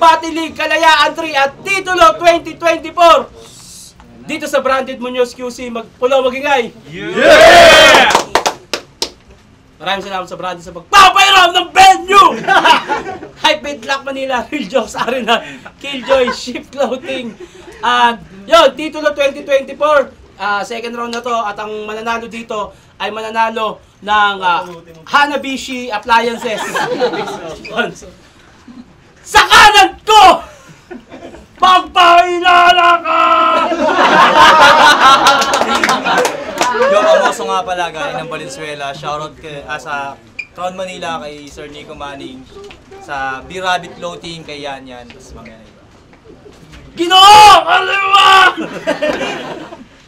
Batilig, Kalayaan 3 at Titulo 2024. Dito sa Branded Munoz QC, magpulo magingay. Yeah! Maraming salamat sa Branded sa pagpapairam ng venue! Hypebeat Black Manila, Real Jokes Arena, Killjoy, Shift Clothing. At yun, Titulo 2024. Second round na to at ang mananalo dito ay mananalo ng Hanabishi Appliances. Sa kanan ko! Pagpahilala ka! Yo, Amoso nga pala, galing ng Valenzuela. Shoutout sa Crown Manila kay Sir Nico Manning. Sa B-Rabbit Clothing kay Yan Yan. Tapos mga iba. Ginoo! Kaliwa!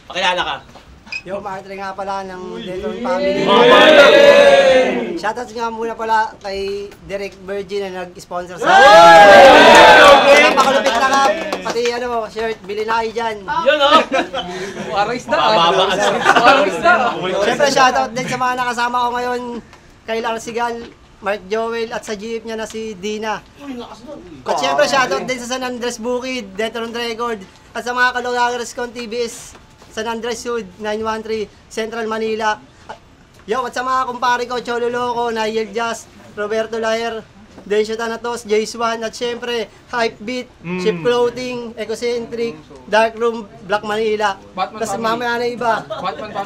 Pakilala ka. Yo, Martre nga pala ng Dayton Family. Shoutout nga muna pala kay Derek Virgin na nag-sponsor sa akin. Pakalupit na ka. Pati shirt, bili na kayo dyan. Yun o! Aris na! Aris na! Siyempre, shoutout din sa mga nakasama ko ngayon. Kay Larsigal, Mark Joel at sa GF niya na si Dina. At siyempre, shoutout din sa San Andres Bukid, Dayton Record. At sa mga kalugagers kong TBS, San Andres Sud, 913, Central Manila. Yo, at sa mga kumpare ko, Cholo Loco, Nigel Jazz, Roberto Laher, Densyo Thanatos, Jace1, at syempre, Hypebeat, Shift Clothing, Ecocentric, Darkroom, Black Manila. Tapos mamaya na iba,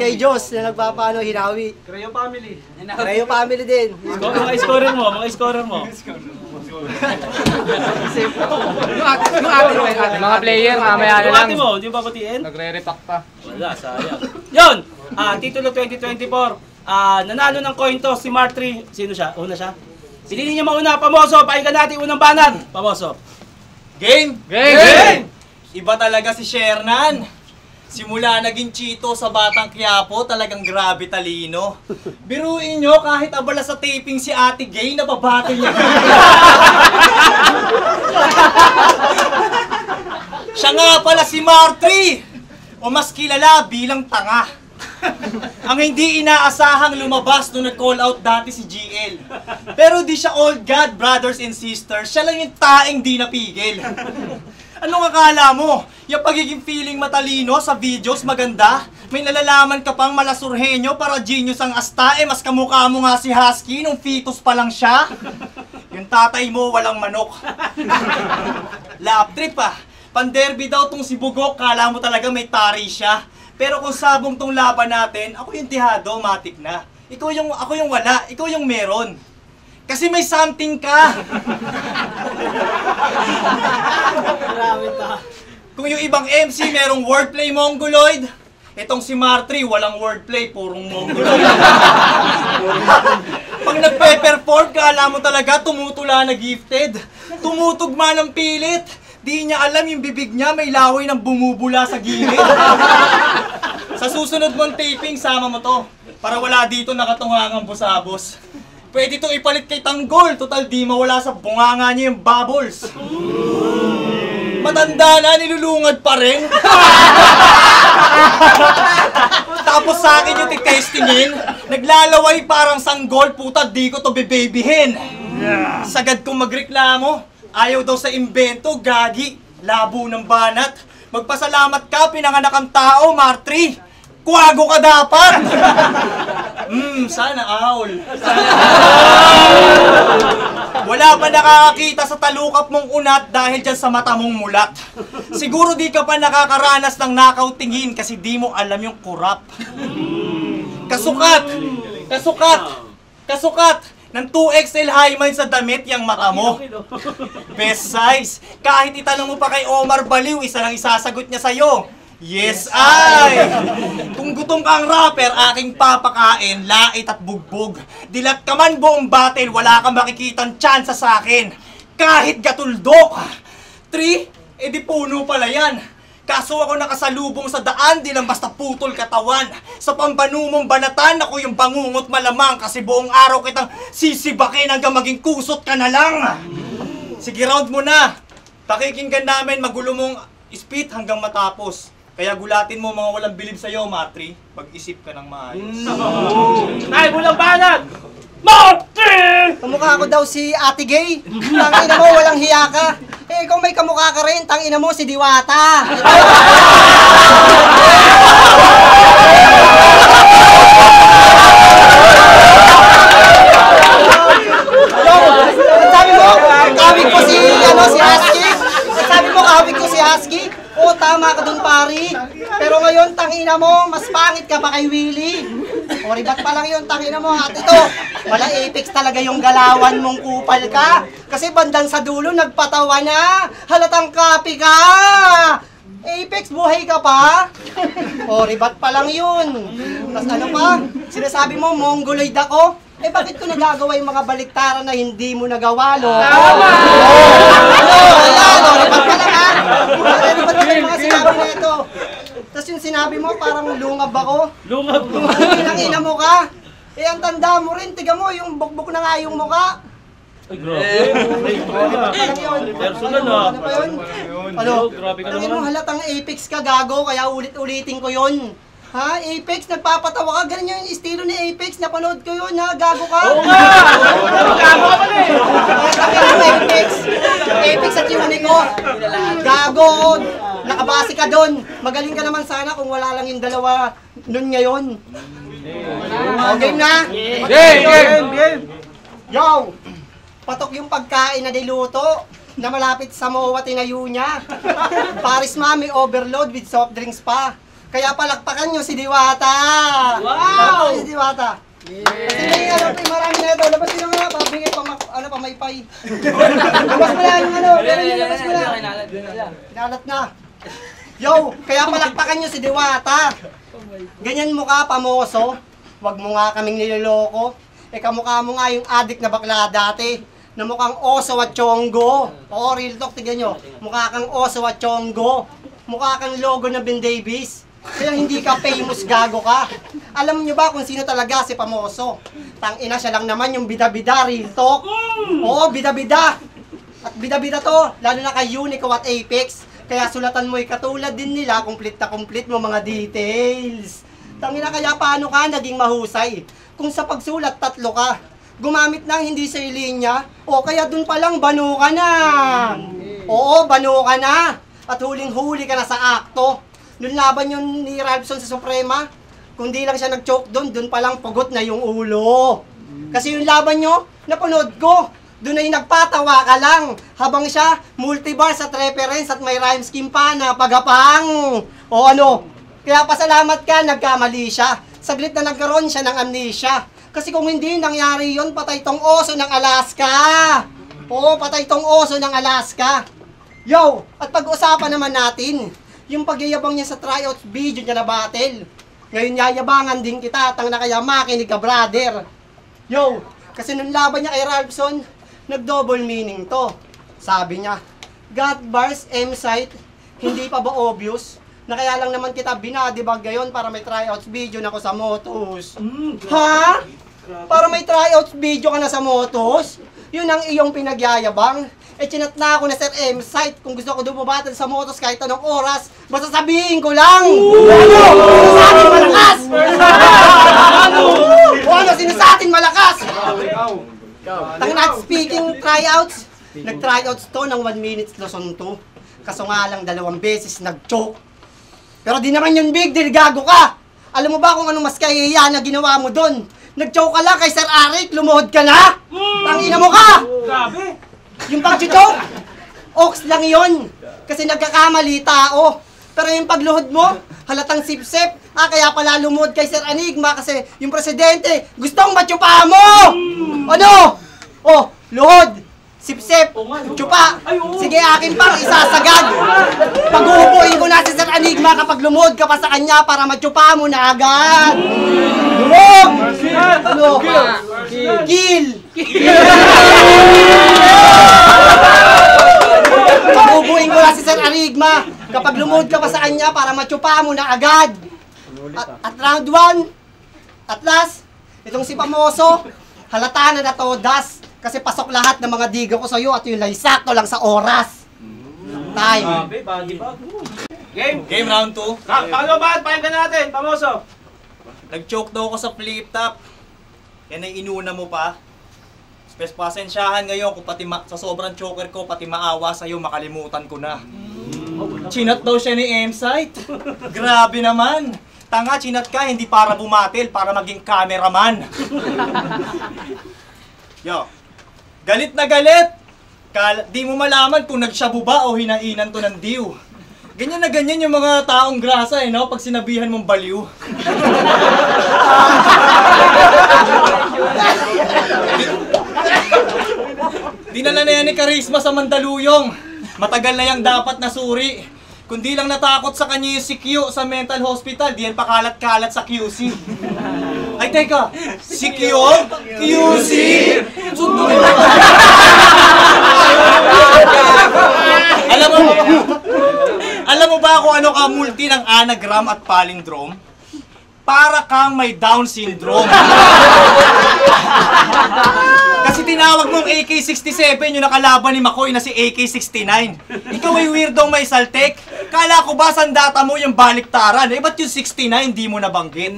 kay Jos na nagpapaano, Hinawi. Creo Family. Creo Family din. Mga scorer mo, mga scorer mo. Mga player, mamaya na lang. Ate mo, hindi mo papatiin? Nagre-repack pa. Wala, sayang. Yun! Titulo 2024. Nanalo ng coin to si Mark 3. Sino siya? Una siya? Pinili niya mauna, Pamoso. Pakinggan natin unang banat. Pamoso. Game! Game! Iba talaga si Shernan. Simula naging chito sa Batang Quiapo, talagang grabe talino. Biruin nyo, kahit abala sa taping si Ate Gay, nababati niya. Siya nga pala si Martry, o mas kilala bilang tanga. Ang hindi inaasahang lumabas nung nag-call out dati si GL. Pero di siya old god, brothers and sisters, siya lang yung taing di napigil. Anong akala mo? Yung pagiging feeling matalino sa videos maganda? May nalalaman ka pang malasurhenyo para genius ang asta, mas kamukha mo nga si Husky nung fetus pa lang siya? Yung tatay mo walang manok. Lap trip ah. Panderby daw tong si Bugok, kala mo talaga may tari siya. Pero kung sabong tong laban natin, ako yung tihado, matik na. Ako yung wala, ikaw yung meron. Kasi may something ka. Kung yung ibang MC merong wordplay mongoloid, itong si Martry walang wordplay, purong mongoloid. Pag nagpe-perform, kala mo talaga tumutula na gifted. Tumutugma ng pilit. Di niya alam yung bibig niya may laway ng bumubula sa gilid. Sa susunod mong taping, sama mo to. Para wala dito nakatungangang busabos. Pwede itong ipalit kay Tanggol. Total di mawala sa bunganga niya yung bubbles. Matanda na, nilulungad pa rin. Tapos sa akin yung titestingin. Naglalaway parang sanggol. Puta, di ko to bebabyhin. Sagad kong magreklamo. Ayaw daw sa imbento, gagi. Labo ng banat. Magpasalamat ka, pinanganak ang tao, Martry. Kuwago ka dapat! Sana aul. Wala pa nakakakita sa talukap mong unat dahil dyan sa mata mong mulat. Siguro di ka pa nakakaranas ng nakaw tingin kasi di mo alam yung kurap. Kasukat! Kasukat! Kasukat! Ng 2XL Hyman sa damit yung mata mo. Best size. Kahit itanong mo pa kay Omar Baliw, isa lang isasagot niya sa'yo. Yes, ay! Kung gutom kang rapper, aking papakain, lait at bugbog. Dilat ka man buong battle, wala kang makikitang tsansa sa akin. Kahit gatuldok. 3, edi puno pala yan. Kaso ako nakasalubong sa daan, di lang basta putol katawan. Sa pambanumong banatan, ako yung bangungot malamang. Kasi buong araw kitang sisibakin hanggang maging kusot ka na lang. Sige, round mo na. Pakikinggan namin magulo mong spit hanggang matapos. Kaya gulatin mo mga walang bilib sa'yo, Martry. Pag-isip ka ng maayos. Ay, bulang banat! Martry! Kamukha ko daw si Ate Gay. Tangina mo, walang hiya ka. Eh, ikaw may kamukha ka rin, tangina mo si Diwata. Sabi mo, kawig ko si Husky. Sabi mo, kawig ko si Husky. Oo, tama ka dun, pari. Pero ngayon, tangina mo, mas pangit ka pa kay Willie. O, ribat pa lang yun, tangina mo. At ito, wala apex talaga yung galawan mong kupal ka. Kasi bandang sa dulo, nagpatawa na. Halatang kapi ka. Apex, buhay ka pa? O, ribat pa lang yun. Tapos ano pa? Sinasabi mo, mongoloid ako? Eh, bakit ko nagagawa yung mga baliktaran na hindi mo nagawa, no? Tama! Ribat pa lang, ha? Ribat pa lang yung mga sinabi na ito. Tapos yung sinabi mo, parang lungab ako. Lungab. Ina mo ka. Eh, ang tanda mo rin, tiga mo, yung bukbuk na nga yung mukha. Ay, grabe. Parang yun. Personal, ha? Ano pa yun? Ano? Grabe ka Tangin mo, naman. halatang Apex ka, gago, kaya ulit-ulitin ko yun. Ha? Apex, nagpapatawa ka. Ganun yung estilo ni Apex. Napanood ko yun, ha? Gago ka. Oo nga! Gago ka pala eh! Tangin mo, Apex. Apex at Unico. Gago. Nakabase ka doon. Magaling ka naman sana kung wala lang yung dalawa nun ngayon. O, game na? Game! Yo! Patok yung pagkain na niluto na malapit sa Moa tinayo niya. Paris Mami overload with soft drinks pa. Kaya palakpakan nyo si Diwata! Wow! Si Diwata. Kasi may marami na ito. Labas nyo nga, pabingay pamaypay. Labas mo na yung labas mo na. Kinalat na. Yo, kaya palakpakan nyo si Diwata. Ganyan mukha, pamoso. Wag mo nga kaming niloloko. Eh, kamukha mo nga yung adik na bakla dati. Na mukhang oso at chonggo. Oo, real talk, tignan nyo. Mukha kang oso at chonggo. Mukha kang logo na Ben Davis. Kaya hindi ka famous, gago ka. Alam nyo ba kung sino talaga si Pamoso? Tangina, siya lang naman yung bida-bida, real talk. Oo, bida-bida. At bida-bida to, lalo na kay Unico at Apex. Kaya sulatan mo katulad din nila, complete na complete mo mga details. Tangina, kaya paano ka naging mahusay? Kung sa pagsulat, 3 ka. Gumamit ng hindi sa linya, o kaya dun palang bano ka na. Oo, bano ka na. At huling-huli ka na sa akto. Nung laban yun ni Ralphson sa Suprema, kung di lang siya nag-choke doon palang pugot na yung ulo. Kasi yung laban nyo, napanood ko, doon ay nagpatawa ka lang. Habang siya, multibars at reference at may rhyme scheme pa na pagapang. O ano, kaya pasalamat ka, nagkamali siya. Saglit na nagkaroon siya ng amnesia. Kasi kung hindi nangyari yon, patay tong oso ng Alaska. Oo, patay tong oso ng Alaska. Yo, at pag-usapan naman natin, yung pagyayabang niya sa tryout video niya na battle. Ngayon yayabangan din kita, tang na kaya makinig ka, brother. Yo, kasi nung laban niya kay Ralphson, nag-double meaning to. Sabi niya, got bars, M-site, hindi pa ba obvious? Na kaya lang naman kita binadibag ngayon para may tryouts video na ko sa Motos. Ha? Para may tryouts video ka na sa Motos? Yun ang iyong pinagyayabang? Eh, chinat na ako na Sir M-site kung gusto ko dumabattle sa Motos kahit anong oras. Basta sabihin ko lang! Ano? Sinasatin malakas! Ano? Sinasatin malakas! Tanginat speaking tryouts, nag-tryouts to ng 1 minute lesson 2. Kaso nga lang 2 beses nag-choke. Pero di naman yun big deal, gago ka! Alam mo ba kung anong mas kahihiyan na ginawa mo doon? Nag-choke ka lang kay Sir Arik, lumuhod ka na! Tangina mo ka! Grabe! Yung pag-choke, ox lang yun. Kasi nagkakamali tao. Pero yung pagluhod mo, halatang sip-sip. Kaya pala lumuhod kay Sir Enigma kasi yung presidente gustong matsupa mo! Ano? Oh, luhod, sip-sip, tsupa. Sige, akin pang isasagad. Pag-uupuin ko na si Sir Enigma kapag lumuhod ka pa sa kanya para matsupa mo na agad. Luhod! Ano? Kill! Pag-ubuin ko na si Sir Enigma kapag lumuhod ka pa sa kanya para matsupa mo na agad. At round 1, at last, itong si Pamoso, halata na todas. Kasi pasok lahat ng mga diga ko sa'yo at yun lang sakto lang sa oras. Time. Game round 2. Pakalabahan, pakinggan natin, Pamoso. Nag-choke daw ako sa flip top. Yan ay inuna mo pa. Pasensyahan ngayon kung pati sa sobrang choker ko, pati maawa sa'yo, makalimutan ko na. Chinat daw siya ni M-Site. Grabe naman. Tanga, chinat ka, hindi para bumatil, para maging cameraman. Yo, galit na galit. Di mo malaman kung nagsyabu ba o hinainan to ng diw. Ganyan na ganyan yung mga taong grasa no? Pag sinabihan mong baliw. Dinala na yan ni Karisma sa Mandaluyong. Matagal na yang dapat nasuri. Kundi lang natakot sa kanya yung si Q sa mental hospital, di yan pakalat-kalat sa QC. Ay, teka! Si Q? QC? Sundo mo! Alam mo ba kung ano ka multi ng anagram at palindrome? Para kang may Down syndrome. Kasi tinawag mong AK-67 yung nakalaban ni Makoy na si AK-69. Ikaw ay weirdong may saltek. Kala ko ba sandata mo yung baliktaran? Eh, ba't yung 69 di mo nabanggit?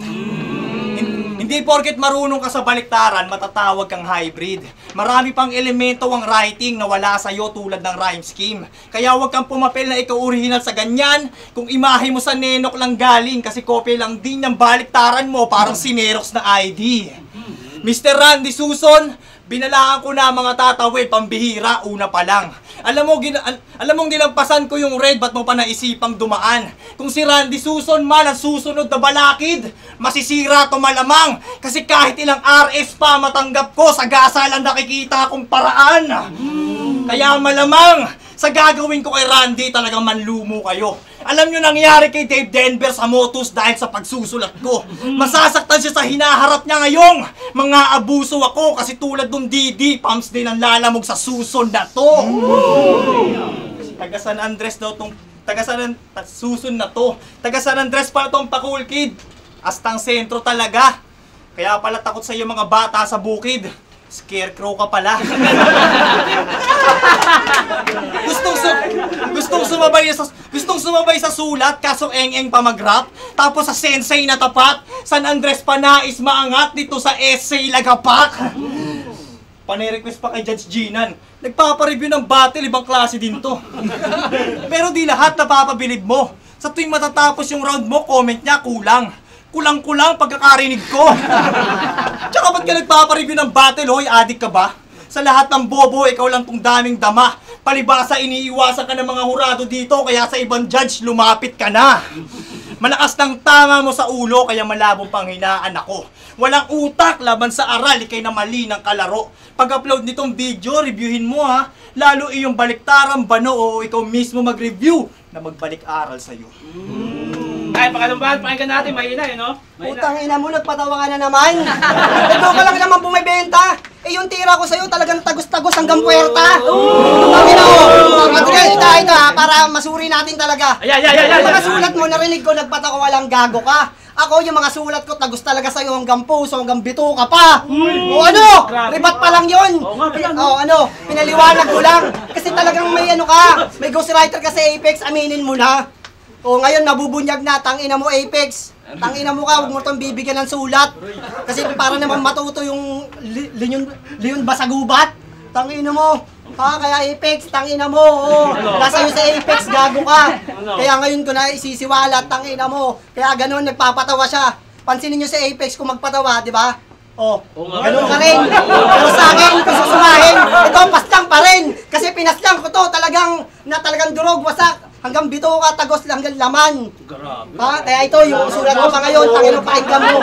Hindi porket marunong ka sa baliktaran, matatawag kang hybrid. Marami pang elemento ang writing na wala sa'yo tulad ng rhyme scheme. Kaya huwag kang pumapel na ikaw original sa ganyan. Kung imahe mo sa nenok lang galing, kasi kopya lang din ng baliktaran mo, parang sinerox na ID. Mr. Randy Suson, binalaan ko na mga tatawid, pambihira, una pa lang. Alam mong nilampasan ko yung red, ba't mo pa naisipang dumaan? Kung si Randy Suson man ang susunod na balakid, masisira to malamang. Kasi kahit ilang RS pa matanggap ko, sa gasa lang nakikita akong paraan. Kaya malamang, sa gagawin ko kay Randy, talagang manlumo kayo. Alam nyo nangyari kay Dave Denver sa Motus dahil sa pagsusulat ko. Masasaktan siya sa hinaharap niya ngayong. Mga abuso ako kasi tulad nung Didi, pumps din ang lalamog sa Suson na to. Taga San Andres daw tong, Suson na to. Taga San Andres pala tong Pakul Kid. Astang sentro talaga. Kaya pala takot sa iyo mga bata sa bukid. Scarecrow ka pala. Gustong sumabay sa sulat kaso eng-eng pa mag-rap. Tapos sa sensei na tapat, San Andres pa nais maangat dito sa essay lagapak. Pane-request pa kay Judge Ginan. Nagpapareview ng battle, ibang klase din to. Pero di lahat napapabilib mo. Sa tuwing matatapos yung round mo, comment niya kulang. Kulang-kulang pagkakarinig ko. Tsaka ba't ka nagpapareview ng battle, hoy? Adik ka ba? Sa lahat ng bobo, ikaw lang tong daming dama. Palibasa, iniiwasan ka ng mga hurado dito, kaya sa ibang judge, lumapit ka na. Malakas ng tama mo sa ulo, kaya malabong panghinaan ako. Walang utak laban sa aral, ikay na mali ng kalaro. Pag-upload nitong video, reviewin mo ha. Lalo iyong baliktarang bano o ikaw mismo mag-review na magbalik-aral sa'yo. Ay, pakalumbahan, pakinggan natin, mahina eh, no? Putang ina mo, nagpatawa ka na naman. Ito ka lang naman bumibenta. Eh, yung tira ko sa'yo talagang tagos-tagos hanggang puwerta. Putang ina mo. Ito ha, para masuri natin talaga. Ay. Yung mga sulat mo, narinig ko, nagpatawa lang gago ka. Ako, yung mga sulat ko, tagos talaga sa'yo hanggang puso, hanggang bito ka pa. O ano, ribat pa lang yun. Pinaliwanag ko lang. Kasi talagang may ano ka, may ghostwriter ka sa Apex, aminin mo na. O ngayon, nabubunyag na, tangina mo Apex. Tangina mo ka, huwag mo itong bibigyan ng sulat. Kasi para naman matuto yung Leon Basagubat. Tangina mo. Kaya Apex, tangina mo. Nasa iyo sa Apex, gago ka. Kaya ngayon ko na isisiwalat, tangina mo. Kaya ganun, nagpapatawa siya. Pansinin nyo sa Apex kung magpatawa, di ba? Ganun ka rin. Pero sa akin, kung susumahin, ito, paslang pa rin. Kasi pinaslang ko to, talagang durog, wasak. Hanggang bito ka, tagos hanggang laman. Kaya ito, yung sulat ko pa ngayon, tangin mo, pakinggan mo.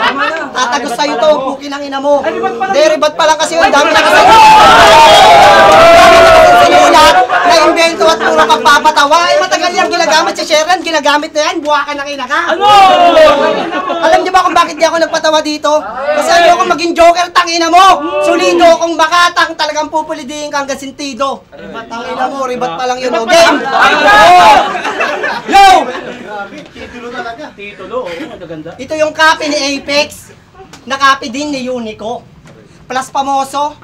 Tatagos sa'yo to, pukin ang ina mo. Derivat pa lang kasi yun, dami na kasi. Sinulat, na-invento at puro pagpapatawa. Matagal yung ginagamit si Sharon, ginagamit na yan, buwakan ng ina ka. Alam niyo ba kung bakit di ako nagpatawa dito? Kasi ayoko maging joker, tangina mo. Sulido kong makatang, talagang pupulidihin ka hanggang sintido. Tangina mo, ribat pa lang yun. Game! Yo! Titulo, magaganda. Ito yung copy ni Apex. Na copy din ni Unico. Plus Pamoso.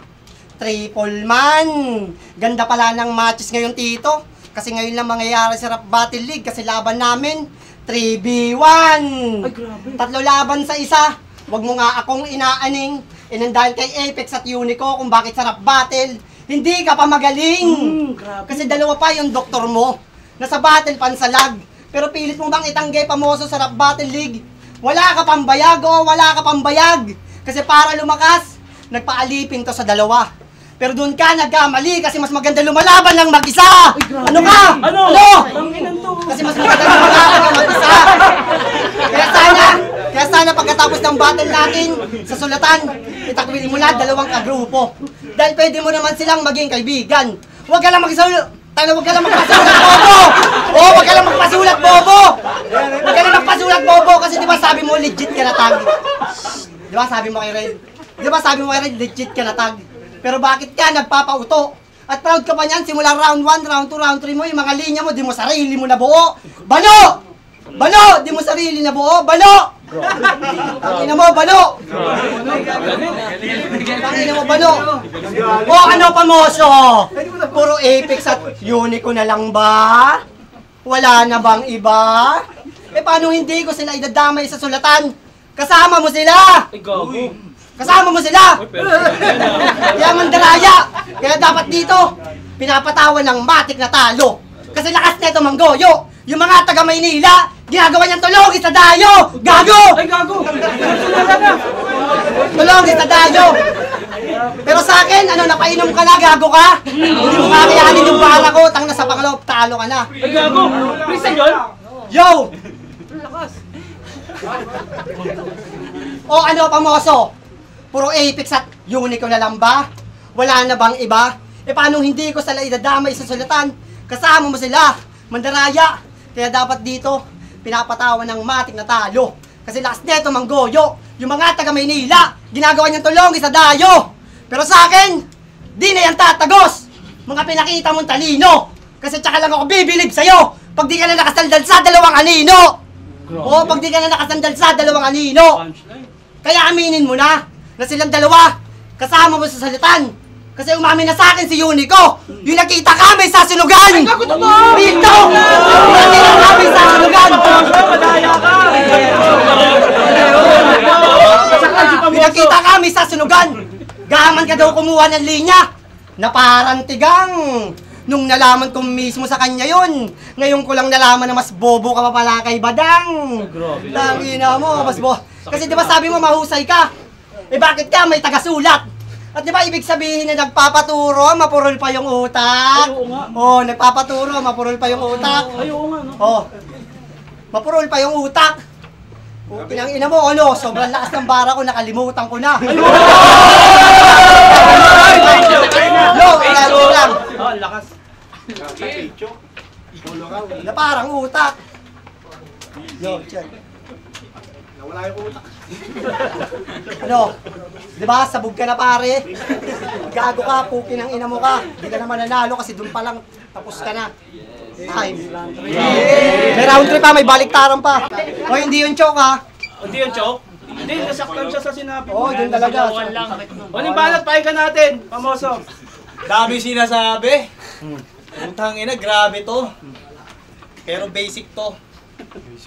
Triple man. Ganda pala ng matches ngayon, Tito. Kasi ngayon lang mangyayari sa Rap Battle League. Kasi laban namin, 3v1. 3 laban sa isa. Huwag mo nga akong inaaning. nang dahil kay Apex at Unico kung bakit sarap battle, hindi ka pa magaling. Kasi dalawa pa yung doktor mo. Nasa battle pansalag. Pero pilit mo bang itanggay pamoso sa rap battle league? Wala ka pang bayag o wala ka pang bayag. Kasi para lumakas, nagpaalipin to sa dalawa. Pero doon ka nagkamali kasi mas maganda lumalaban ng mag-isa! Ano ka? Ano? Kasi mas maganda lumalaban ng mag-isa! Kaya sana pagkatapos ng battle natin sa sulatan, itakwil mo na dalawang kagrupo. Dahil pwede mo naman silang maging kaibigan. Huwag ka lang magpasulat, bobo! Oo, huwag ka lang magpasulat, bobo! Huwag ka lang magpasulat, bobo! Kasi di ba sabi mo legit ka na tag? Di ba sabi mo kay Red? Legit ka na tag? Pero bakit ka nagpapauto? At proud ka pa niyan, simula round 1, round 2, round 3 mo, yung mga linya mo, di mo sarili mo na buo. Balo! Balo! Di mo sarili na buo. Balo! Tangina mo, balo! Tangina mo, balo! O ano pamoso? Puro Apex at Unico na lang ba? Wala na bang iba? Eh paano hindi ko sila idadamay sa sulatan? Kasama mo sila! Kasama mo sila! Kaya mandaraya! Kaya dapat dito, pinapatawan ng matik na talo. Kasi lakas na ito manggoyo. Yung mga taga Maynila, ginagawa niyang tulogis sa dayo! Gago! Ay, gago! Tulogis sa dayo! Pero sa akin, ano, napainom ka na, gago ka? Hindi mo kakayanin yung bala ko, tang nasa pangalaw, talo ka na. Ay, gago! Prison yun? Yo! O ano, pamoso? Puro Apex at Unico na lang ba? Wala na bang iba? E paano hindi ko sila idadamay sa sulatan? Kasama mo sila, mandaraya. Kaya dapat dito, pinapatawan ng matik na talo. Kasi last neto manggoyo, yung mga taga Maynila, ginagawa niyang tulong sa dayo. Pero sa akin, di na yan tatagos. Mga pinakita mong talino. Kasi tsaka lang ako bibilib sa'yo pag di ka na nakasandal sa dalawang anino. Oo, pag di ka na nakasandal sa dalawang anino. Kaya aminin mo na silang dalawa kasama mo sa salitan. Kasi umamin na sa akin si Unico. Yung nakita kami sa sunugan. Ay, gago totoo! Dito! Nakita kami sa sunugan. Nakita kami sa sunugan. Gaman ka daw kumuha ng linya na parang tigang. Nung nalaman ko mismo sa kanya yun, ngayon ko lang nalaman na mas bobo ka pa pala kay Badang. Tangina mo, mas bobo. Kasi di ba sabi mo mahusay ka? Eh bakit ka may tagasulat? At di ba ibig sabihin na nagpapaturo, mapurol pa yung utak? Ay, oo nga. Oo, nagpapaturo, mapurol pa yung utak. Ay, oo nga, no? Oo. Mapurol pa yung utak. Pinang ina mo, ano, sobrang lakas ng bara ko, nakalimutan ko na. Yo, wala lang. Oh, lakas. Na parang utak. Yo, check. Ano? Diba? Sabog ka na pare. Gago ka, pukin ang ina mo ka. Hindi ka naman nanalo kasi dun pa lang tapos ka na. Time. May round 3 pa, may baliktaran pa. O hindi yun choke ha. Hindi yun, Chok? Hindi, nasaktan siya sa sinabi Oo, mo. yun talaga. O, yung banat, pahinga natin. Pamoso. Dami sinasabi. Putang ina, grabe to. Pero basic to.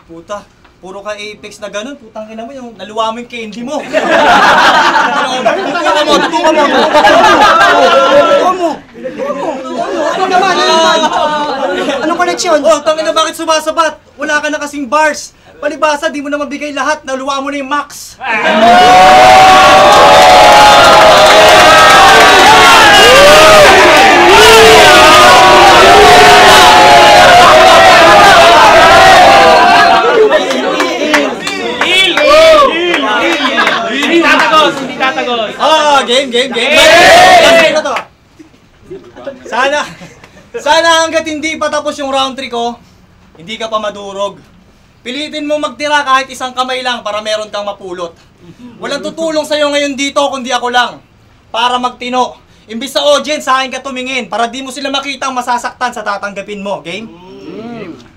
Puta, puro ka Apex na ganun. Putang ina mo, yung naluwa mo yung candy mo. Ano naman? Anong koneksyon? Oh, tangina, bakit sumasabat? Wala ka na kasing bars. Palibasa, di mo na mabigay lahat. Naluwa mo na yung max. Hindi tatagos, hindi tatagos. Game. Ano to? Sana hanggat hindi pa tapos yung round 3 ko, hindi ka pa madurog. Pilitin mo magtira kahit isang kamay lang para meron kang mapulot. Walang tutulong sa'yo ngayon dito kundi ako lang. Para magtino. Imbis sa audience, sa akin ka tumingin para di mo sila makitang masasaktan sa tatanggapin mo. Game?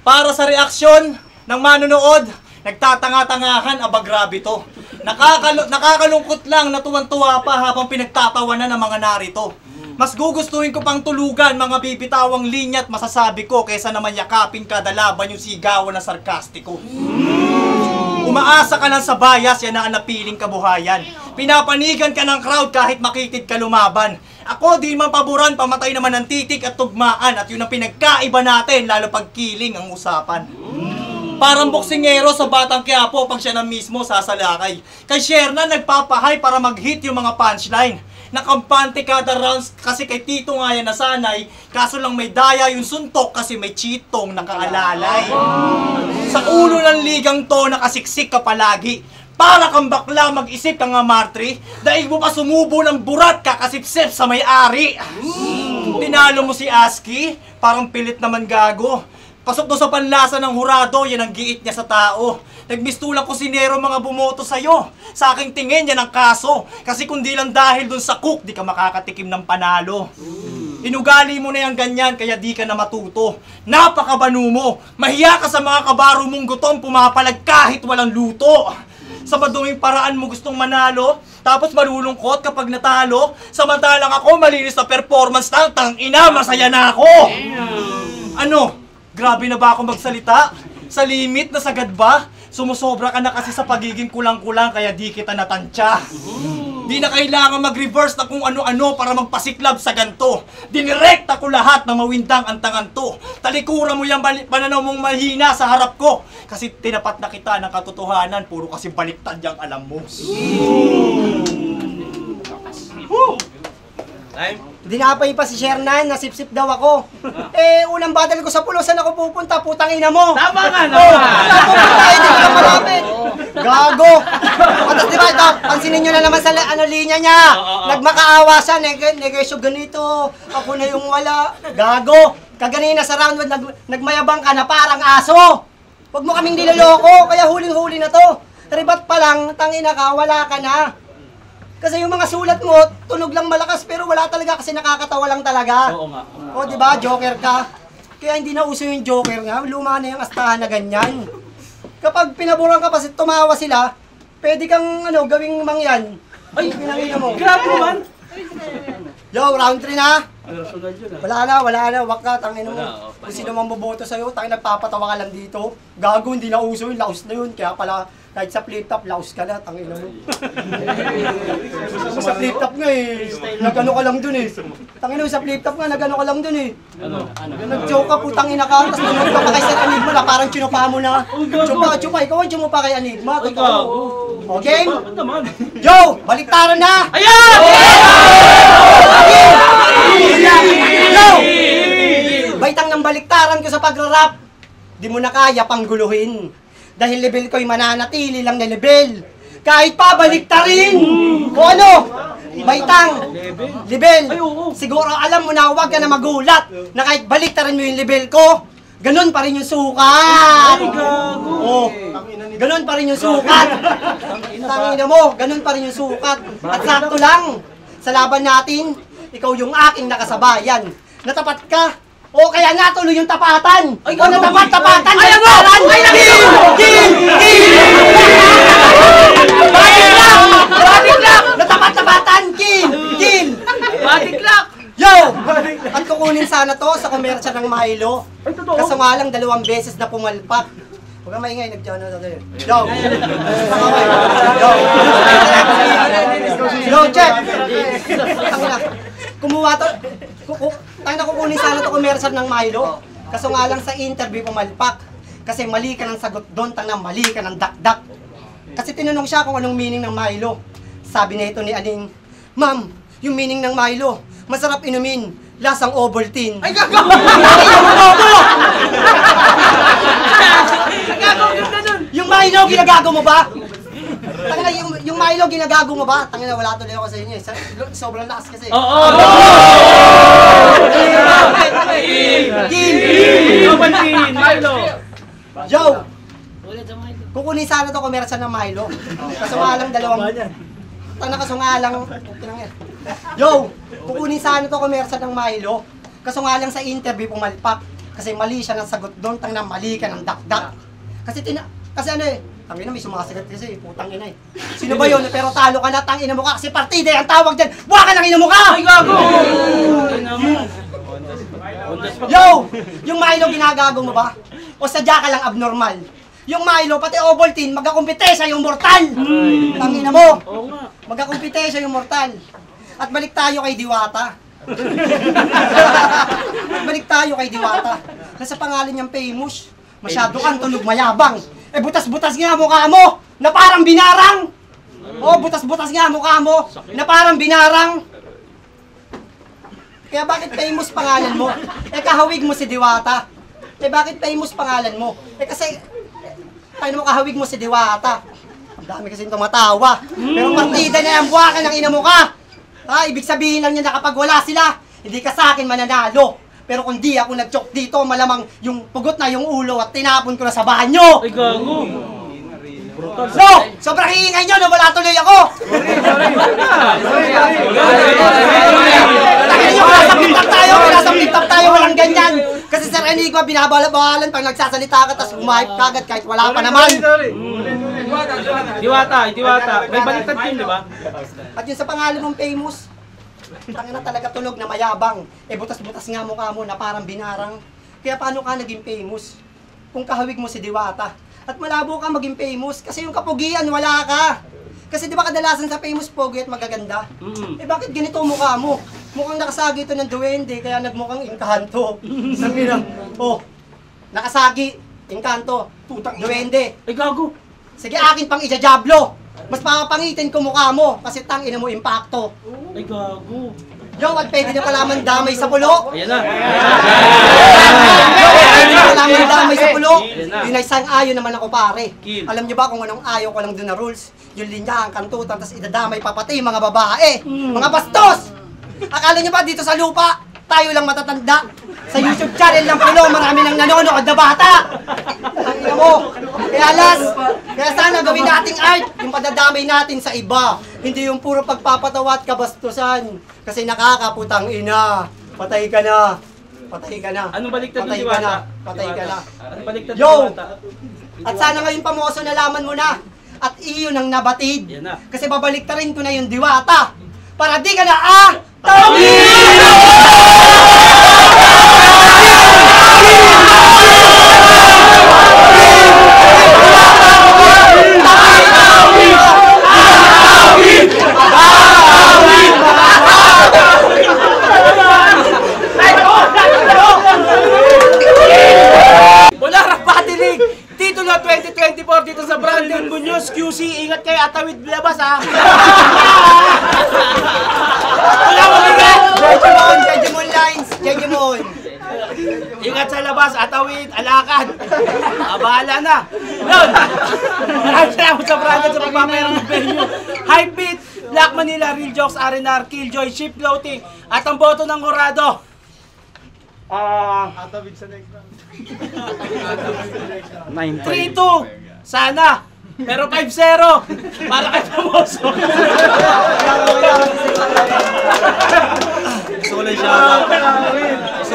Para sa reaksyon ng manonood, nagtatanga-tangahan, aba grabe to. Nakakalungkot lang na tuwan-tuwa pa habang pinagtatawanan ng mga narito. Mas gugustuhin ko pang tulugan mga bibitawang linya at masasabi ko kaysa naman yakapin kada laban yung sigawan na sarkastiko. Umaasa ka lang sa bias, yan na ang napiling kabuhayan. Pinapanigan ka ng crowd kahit makitid ka lumaban. Ako di man paboran, pamatay naman ng titik at tugmaan. At yun ang pinagkaiba natin, lalo pag kiling ang usapan. Parang boksingero sa Batang Quiapo pag siya na mismo sasalakay. Kay Sherna nagpapahay para mag-hit yung mga punchline. Nakampante kada rounds kasi kay Tito nga yan nasanay. Kaso lang may daya yung suntok kasi may chitong nakaalalay. Sa ulo ng ligang to nakasiksik ka palagi. Para kang bakla mag-isip ka nga martri. Daig mo pa sumubo ng burat kakasipsip sa may-ari. Tinalo mo si Aski, parang pilit naman gago. Pasok do sa panlasa ng hurado, yan ang giit niya sa tao. Nagmistulang kusinero mga bumoto sa'yo. Sa aking tingin, yan ang kaso. Kasi kung di lang dahil dun sa cook, di ka makakatikim ng panalo. Inugali mo na yung ganyan, kaya di ka na matuto. Napakabanu mo. Mahiya ka sa mga kabaro mong gutom, pumapalag kahit walang luto. Sa maduming paraan mo gustong manalo, tapos malulungkot kapag natalo. Samantalang ako, malinis na performance lang, tangina, masaya na ako. Ano? Grabe na ba ako magsalita? Sa limit na sagad ba? Sumusobra ka na kasi sa pagiging kulang-kulang kaya di kita natantya. Di na kailangan mag-reverse na kung ano-ano para magpasiklab sa ganto. Dinirekta ko lahat na mawindang ang tanganto. Talikuran mo yung pananaw mong mahina sa harap ko. Kasi tinapat na kita ng katotohanan, puro kasi baliktad yung alam mo. Dinapay pa si Shernan, nasipsip daw ako. Unang battle ko sa pulo, saan ako pupunta? Putang ina mo! Tama nga Saan pupunta? Hindi ko na malapit! Gago! At diba ito, pansinin nyo na naman sa linya niya. Nagmakaawa siya, negosyo ganito. Ako na yung wala. Gago! Kaganina sa round 1, nagmayabang ka na parang aso. Huwag mo kaming niloloko, kaya huling-huli na to. Ribat pa lang, tangina ka, wala ka na. Kasi yung mga sulat mo, tunog lang malakas pero wala talaga kasi nakakatawa lang talaga. Oo nga. O di ba, joker ka. Kaya hindi na uso yung joker nga, luma na yung astahan na ganyan. Kapag pinaburan ka kasi tumawa sila, pwede kang gawing mangyan. Ay, pinangina mo. Grabe naman! Yo, round 3 na. Sunod yun Wala na, wag ka, tangin mo. Kung sino man boboto sa'yo, tangin nagpapatawa ka lang dito. Gago, hindi na uso yun, laos na yun. Kaya pala, kahit sa flip-top, laos ka na, tangin mo. Sa flip-top nga nagano ka lang dun Tangin mo, sa flip-top nga, nagano ka lang dun Nag-joke ka, putang ina ka, tapos nanood ka pa kay Sir Enigma na parang chinupa mo na. Chupa, ikaw ang chumupa kay Enigma. O, game? Yo, baliktaran na! Ayan! Yo! Baitang ng baliktaran ko sa pagra-rap. Di mo na kaya pangguluhin. Dahil level ko'y mananatili lang na level. Kahit pa baliktarin! O ano? Baitang! Level! Siguro alam mo na huwag ka na magulat na kahit baliktarin mo yung level ko, ganun pa rin yung sukat! Oh, ganun pa rin yung sukat! Tangina mo, ganun pa rin yung sukat. At sakto lang, sa laban natin, ikaw yung aking nakasabayan. Natapat ka, o kaya natuloy yung tapatan! O natapat-tapatan! Ay, ano? Kill! Batik lang! Natapat-tapatan! Kill! Batik lang! Yo! At kukunin sana to sa komersya ng Milo. Kaso nga lang 2 beses na pumalpak. Huwag kang maingay, nagdiyan na tayo. Yo! Yo, check! Tangina. Kumuha to. Tangina kukunin sana to komersya ng Milo. Kaso nga lang sa interview pumalpak. Kasi mali ka ng sagot doon, tangina mali ka ng dakdak. Kasi tinanong siya kung anong meaning ng Milo. Sabi na ito ni Aning, Ma'am, yung meaning ng Milo, masarap inumin, lasang Ovaltine. Ay, gagawa! Yung Milo, ginagago mo ba? Tangina, yung Milo, ginagago mo ba? Tangina, wala tuloy ako sa inyo. Sobrang lakas kasi. Oo! Gin! Milo! Yo! Kukunin sana to komersya ng Milo. Kaso nga lang 2. Tangina, kaso nga lang. Yo! Kukunin sana to komersya ng Milo. Kaso nga lang sa interview pumalpak. Kasi mali siya ng sagot doon, tangina mali ka ng dakdak. Kasi ano tangina may sumasagot kasi, putang ina Sino ba yun? Pero talo ka na, tangina mo ka kasi partida ang tawag dyan. Buha ka ng ina mo ka! Ay, gago! Yo! Yung Milo ginagago mo ba? O sadya ka lang abnormal? Yung Milo, pati Ovaltine, magkakumpetensya yung mortal! Tangina mo! Oo nga. Magkakumpetensya yung mortal. At balik tayo kay Diwata. Balik tayo kay Diwata. Nasa pangalan niyang famous. Masyado kang tunog mayabang. Eh butas-butas nga mukha mo na parang binarang. Oh, butas-butas nga mukha mo na parang binarang. Kaya bakit famous pangalan mo? Eh kahawig mo si Diwata. Eh bakit famous pangalan mo? Eh kasi paano mo kahawig mo si Diwata? Ang dami kasing tumatawa. Pero partida na yung buwakan ng ina mo ka. Ha, ibig sabihin lang niya na kapag wala sila, hindi ka sa akin mananalo. Pero kung di ako nag-choke dito, malamang yung pugot na yung ulo at tinapon ko na sa banyo. Ay, gago. No! Sobrang hiingay nyo na wala tuloy ako! Takin nyo, nasa flip-top tayo, walang ganyan. Kasi Sir Enigma, binabalabalan pag nagsasalita ka, tapos umahip ka agad kahit wala pa naman. Diwata. May baliktad yun, di ba? At yun sa pangalan mong famous, tangina talaga tunog na mayabang. Eh butas-butas nga mukha mo na parang binarang. Kaya paano ka naging famous? Kung kahawig mo si Diwata. At malabo ka maging famous kasi yung kapugian wala ka. Kasi di ba kadalasan sa famous pogi at magaganda? Eh bakit ganito ang mukha mo? Mukhang nakasagi ito ng duwende kaya nagmukhang engkanto. Sabi oh, nakasagi, engkanto, putak duwende. Ay, gago. Sige akin pang ijajablo. Mas papapangitin ko mukha mo kasi tangina mo impacto. Ay, gago. Yo, at pwede na palaman damay sa pulo. Ayan na. Pwede na palaman damay sa pulo. Ayan na. Yun ay sang ayo naman ako pare. Kim. Alam niyo ba kung anong ayaw ko lang doon na rules? Yung linya, ang kantutan, tapos idadamay pa pati mga babae. Mga bastos! Akala niyo ba dito sa lupa, tayo lang matatanda? Sa YouTube channel ng pulo, marami nang nanonood na bata. Ang ina mo. Kaya sana gawin nating art, yung padadamay natin sa iba. Hindi yung puro pagpapatawa at kabastusan. Kasi nakakaputang ina. Patay ka na. Patay ka na. Anong baliktad ng Patay ka Diwata? na. Patay ka na. Anong baliktad ng Yo! Diwata? At sana ngayon pamoso nalaman mo na. At iyon ang nabatid. Yan na. Kasi babalik rin ko na yung Diwata. Para di ka na Wala Rapati League! Titulo 2024 dito sa Brandon Munoz QC. Ingat kayo, atawid labas ha! Wala magiging! Jejemon lines! Jejemon! Ingat sa labas, atawid, alakad! Bahala na! Yun! Maraming salamat sa Brandon sa pagpapayarang ng venue. Hypebeat, Black Manila, Real Jokes, R&R, Killjoy, Ship Floating, at ang boto ng Corrado. Atawid sa next round. 3-2! Sana! Pero 5-0! Para kay Famoso! Gusto ko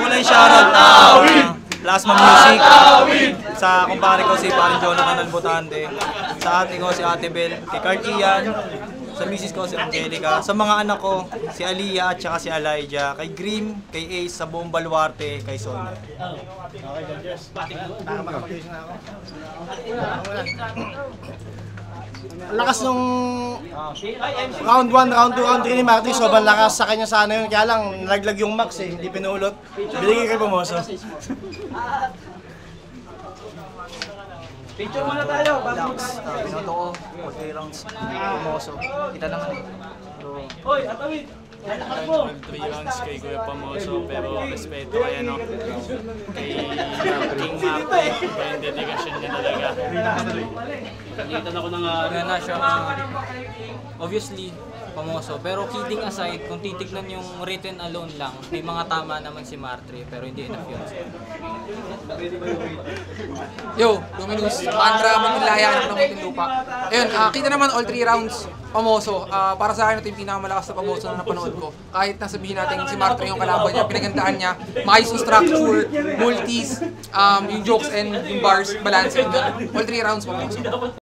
lang shoutout Plasma Music, sa kumpare ko si Paring Jonathan Albotante, sa ate ko si Ate Bel, kay Cartian, sa misis ko si Angelica, sa mga anak ko si Aliyah at saka si Elijah, kay Grim, kay Ace, sa buong Baluarte, kay Sonia. Lakas nung round 1, round 2, round 3 ni Marty. Sobrang lakas sa kanya sana yun. Kaya lang, nalaglag yung max eh. Hindi pinulot. Binigay kay Famoso. Picture muna tayo! Binoto ko, 3 rounds, Famoso. Kita naman eh. Hoy, atawid! Alakad mo! 3 rounds kay Kuya Famoso, pero respeto kay ano, kay King Marty, kaya yung dedication niya talaga. Nakita na ko ng Gana siya, obviously, Famoso. Pero kidding aside, kung titignan yung written alone lang, may mga tama naman si Marty, pero hindi enough yun. Yo, Dominus, Andra, Manilaya, anak ng Muntinlupa. Ayun, kita naman all 3 rounds, Famoso. Para sa akin, ito yung pinakamalakas na Famoso na napanood ko. Kahit nasabihin natin si Marty yung kalaban niya, pinagandaan niya, maayos yung structure, multis, yung jokes and yung bars, balance. All 3 rounds, Famoso.